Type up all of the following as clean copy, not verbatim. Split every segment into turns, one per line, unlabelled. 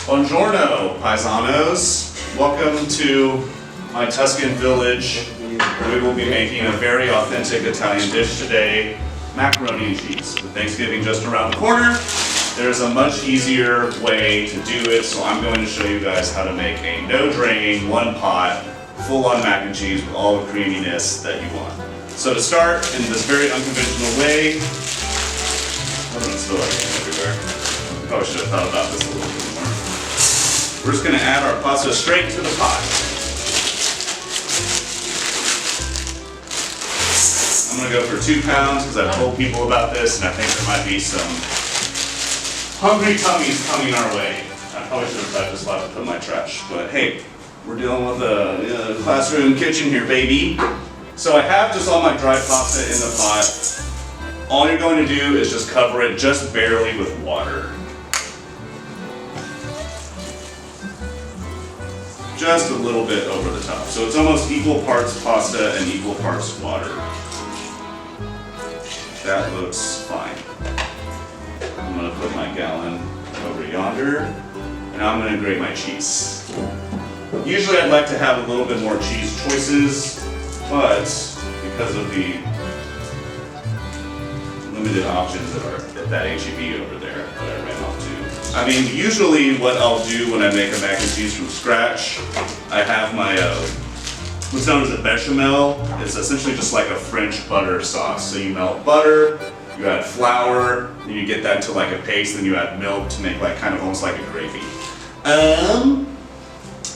Buongiorno, paisanos. Welcome to my Tuscan village, where we will be making a very authentic Italian dish today, macaroni and cheese. With Thanksgiving just around the corner, there's a much easier way to do it, so I'm going to show you guys how to make a no-drain, one-pot, full-on mac and cheese with all the creaminess that you want. So to start, in this very unconventional way, I'm going to spill everything everywhere. Probably should have thought about this a little bit more. We're just going to add our pasta straight to the pot. I'm going to go for 2 pounds because I've told people about this and I think there might be some hungry tummies coming our way. I probably should have left this spot to put my trash, but hey, we're dealing with a classroom kitchen here, baby. So I have just all my dry pasta in the pot. All you're going to do is just cover it just barely with water. Just a little bit over the top. So it's almost equal parts pasta and equal parts water. That looks fine. I'm gonna put my gallon over yonder, and I'm gonna grate my cheese. Usually I'd like to have a little bit more cheese choices, but because of the limited options that are at that HEB over there that I ran off to. I mean, usually what I'll do when I make a mac and cheese from scratch, I have my what's known as a bechamel. It's essentially just like a French butter sauce. So you melt butter, you add flour, then you get that to like a paste, then you add milk to make like kind of almost like a gravy. How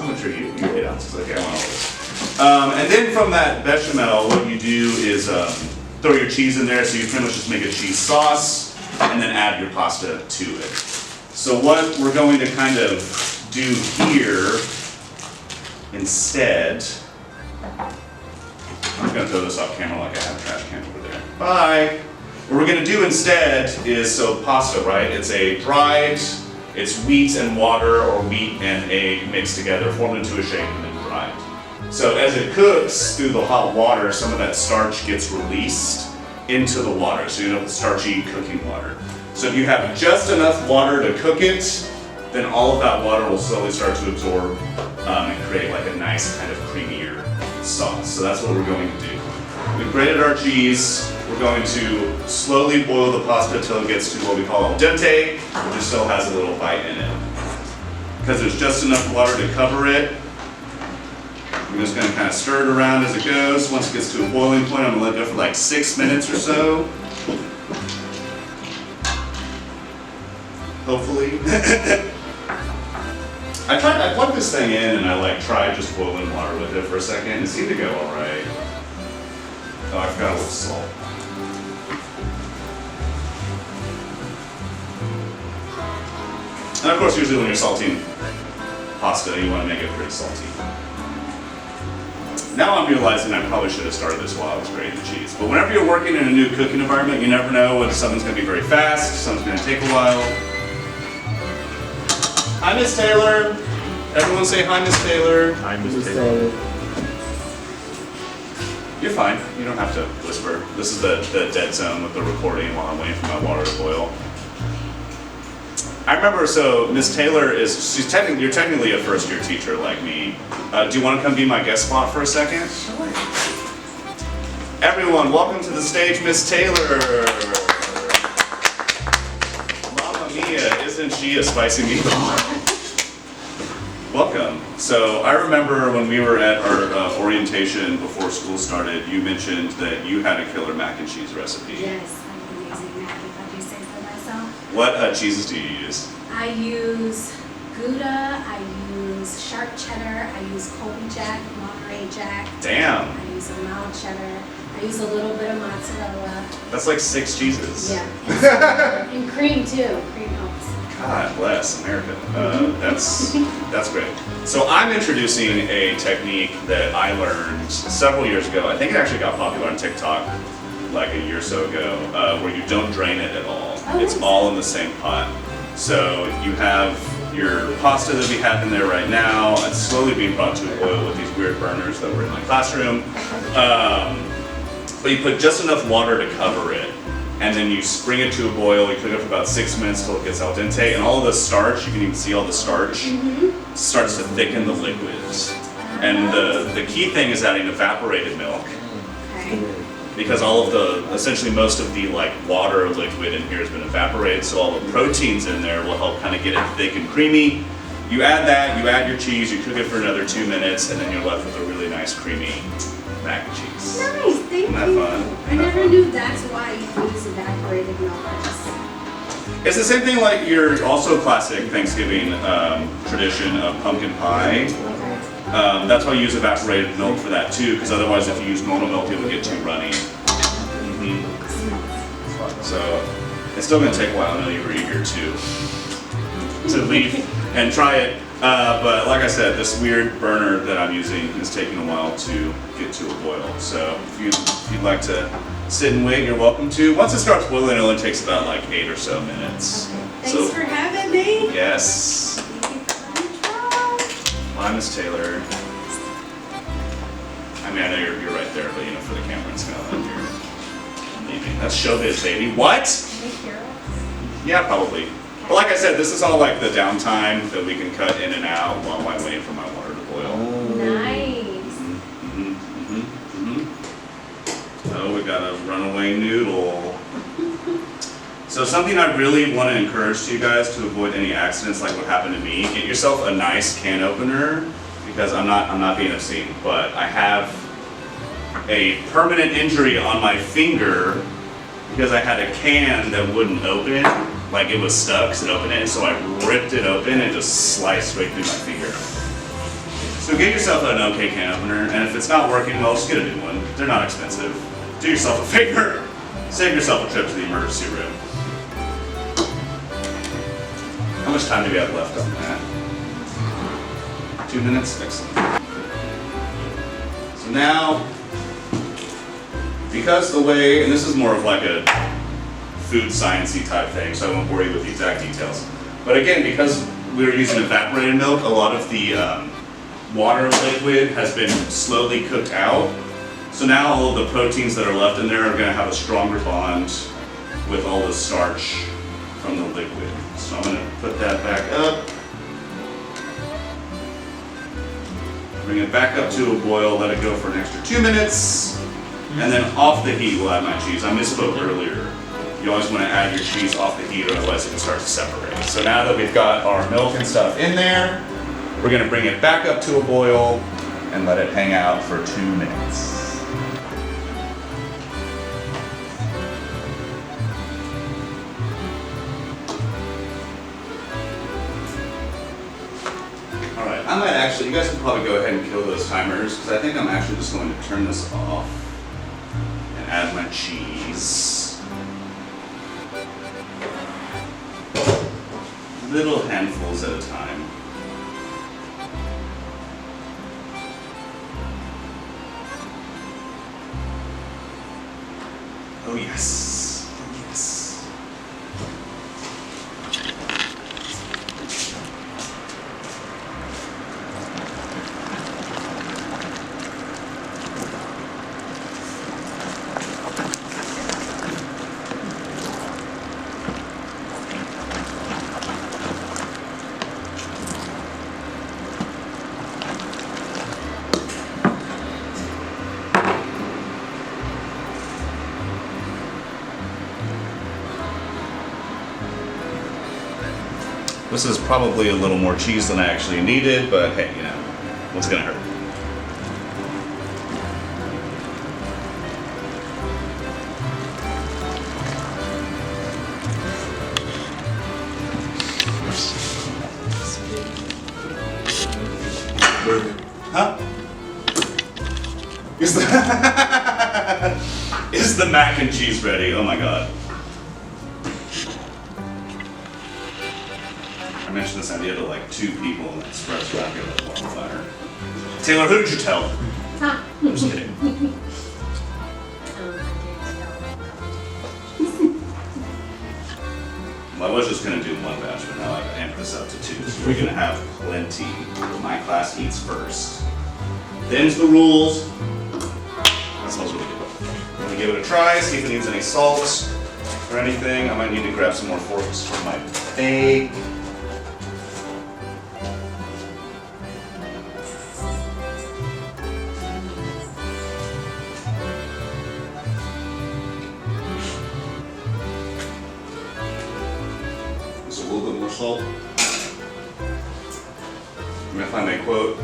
much are you? You're 8 ounces. Okay, I want all this. And then from that bechamel, what you do is throw your cheese in there. So you pretty much just make a cheese sauce and then add your pasta to it. So what we're going to kind of do here instead, I'm going to throw this off camera like I have a trash can over there. Bye. What we're going to do instead is, so pasta, right? It's a dried, it's wheat and water or wheat and egg mixed together, formed into a shape and then dried. So as it cooks through the hot water, some of that starch gets released into the water. So you end up with starchy cooking water. So if you have just enough water to cook it, then all of that water will slowly start to absorb and create like a nice kind of creamier sauce. So that's what we're going to do. We've grated our cheese. We're going to slowly boil the pasta until it gets to what we call al dente, which still has a little bite in it. Because there's just enough water to cover it, I'm just going to kind of stir it around as it goes. Once it gets to a boiling point, I'm going to let it go for like 6 minutes or so. Hopefully. I plugged this thing in and I tried just boiling water with it for a second. It seemed to go all right. Oh, I forgot a little salt. And of course, usually when you're salting pasta, you want to make it pretty salty. Now I'm realizing I probably should have started this while I was grating the cheese. But whenever you're working in a new cooking environment, you never know whether something's going to be very fast, something's going to take a while. Hi, Miss Taylor. Everyone say hi, Miss Taylor.
Hi, Miss Taylor.
You're fine. You don't have to whisper. This is the dead zone with the recording while I'm waiting for my water to boil. I remember, so Miss Taylor you're technically a first-year teacher like me. Do you want to come be my guest spot for a second?
Sure.
Everyone, welcome to the stage, Miss Taylor. Mamma mia, isn't she a spicy meatball? Welcome. So I remember when we were at our orientation before school started, you mentioned that you had a killer mac and cheese recipe.
Yes, I'm amazing mac if I do say so myself.
What cheeses do you use?
I use Gouda, I use sharp cheddar, I use Colby Jack, Monterey Jack.
Damn.
I use a mild cheddar. I use a little bit of mozzarella.
That's like 6 cheeses.
Yeah. And cream too. Cream helps.
God bless America. That's great. So I'm introducing a technique that I learned several years ago. I think it actually got popular on TikTok like a year or so ago, where you don't drain it at all.
Oh,
It's all in the same pot. So you have your pasta that we have in there right now. It's slowly being brought to a boil with these weird burners that were in my classroom. But you put just enough water to cover it. and then you bring it to a boil. You cook it for about 6 minutes till it gets al dente, and all of the starch, you can even see all the starch, starts to thicken the liquids. And the key thing is adding evaporated milk,
Okay.
because all of the, essentially most of the like water liquid in here has been evaporated, so all the proteins in there will help kind of get it thick and creamy. You add that, you add your cheese, you cook it for another 2 minutes, and then you're left with a really nice creamy mac and cheese.
Nice, thank
Isn't that
you.
fun?
I never knew that's why you use evaporated milk. I just-
It's the same thing like your also classic Thanksgiving tradition of pumpkin pie.
Okay.
That's why you use evaporated milk for that too, because otherwise if you use normal milk, it would get too runny. So it's still gonna take a while. I know you were eager to leave and try it. But like I said, this weird burner that I'm using is taking a while to get to a boil. So if you'd like to sit and wait, you're welcome to. Once it starts boiling, it only takes about like 8 or so minutes.
Thanks for having me.
Yes.
Thank you for letting me try.
Hi, Miss Taylor. I mean, I know you're right there, but you know, for the camera, it's kind of like you're leaving. That's showbiz, baby. What?
Can they hear us?
Yeah, probably. But like I said, this is all like the downtime that we can cut in and out while I'm waiting for my water to boil.
Nice.
Oh, we got a runaway noodle. So something I really want to encourage to you guys to avoid any accidents like what happened to me, get yourself a nice can opener, because I'm not being obscene, but I have a permanent injury on my finger because I had a can that wouldn't open, like it was stuck, so it opened it, so I ripped it open and just sliced right through my finger. So get yourself an OK can opener, and if it's not working, well, just get a new one. They're not expensive. Do yourself a favor, save yourself a trip to the emergency room. How much time do we have left on that? 2 minutes? Excellent. So now, because the way, and this is more of like a food science-y type thing, so I won't bore you with the exact details. But again, because we're using evaporated milk, a lot of the water liquid has been slowly cooked out. So now all of the proteins that are left in there are going to have a stronger bond with all the starch from the liquid. So I'm going to put that back up. Bring it back up to a boil, let it go for an extra 2 minutes, and then off the heat we'll add my cheese. I misspoke earlier. You always want to add your cheese off the heat, or otherwise it can start to separate. So now that we've got our milk and stuff in there, we're going to bring it back up to a boil and let it hang out for 2 minutes. Alright, I might actually, you guys can probably go ahead and kill those timers, because I think I'm actually just going to turn this off and add my cheese. Little handfuls at a time. Oh yes, oh yes. This is probably a little more cheese than I actually needed, but hey, you know, what's gonna hurt? Huh? Is the mac and cheese ready? Oh my god. I mentioned this idea to like 2 people and it spreads around here like wildfire. Taylor, who did you tell?
Huh.
I'm just kidding. Well, I was just gonna do 1 batch, but now I've amped this up to 2, so we're gonna have plenty. My class eats first. Them's the rules. That smells really good. I'm gonna give it a try, see if it needs any salt. or anything. I might need to grab some more forks for my bake. Just a little bit more salt. I'm gonna find a quote.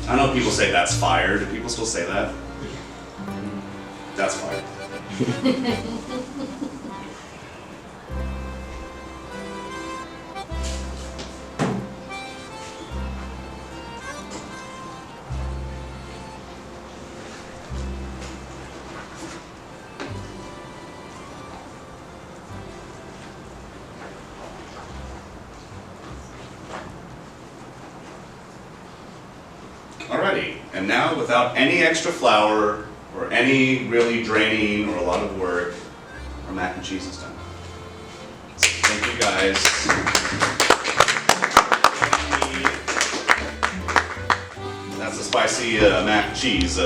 I know people say that's fire. Do people still say that? That's fire. Alrighty, and now without any extra flour or any really draining or a lot of work, our mac and cheese is done. Thank you guys. That's a spicy mac and cheese.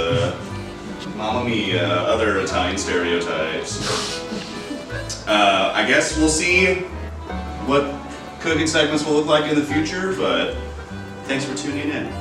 Mamma mia, other Italian stereotypes. I guess we'll see what cooking segments will look like in the future, but thanks for tuning in.